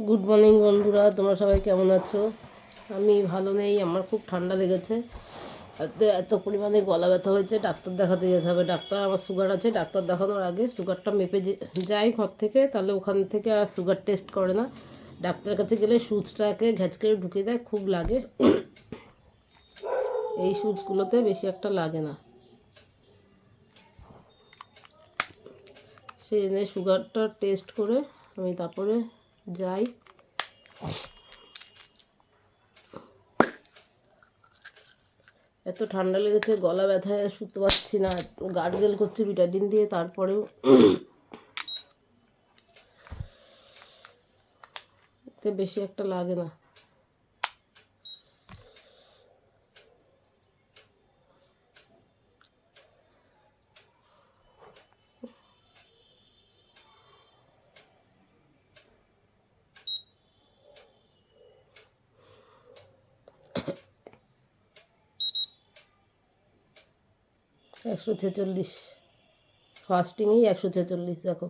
Good morning বন্ধুরা, তোমরা সবাই কেমন আছো? আমি ভালো নেই, আমার খুব ঠান্ডা লেগেছে। এত পরিমাণে গলা ব্যথা হয়েছে, ডাক্তার দেখাতে যেতে হবে। ডাক্তার, আমার সুগার আছে, ডাক্তার দেখানোর আগে সুগারটা মেপে যাই ঘর থেকে, তাহলে ওখান থেকে আর সুগার টেস্ট করে না। ডাক্তারের কাছে গেলে সুচটাকে ঘ্যাচ করে ঢুকিয়ে দেয়, খুব লাগে। এই সুচগুলোতে বেশি একটা লাগে না, সেই জন্য সুগারটা টেস্ট করে আমি তারপরে যাই। এত ঠান্ডা লেগেছে, গলা ব্যথায় শুতে পারছি না, গার্গেল করছে বিটাডিন দিয়ে, তারপরেও এতে বেশি একটা লাগে না। একশো 46 ফাস্টিংয়েই 146, দেখো।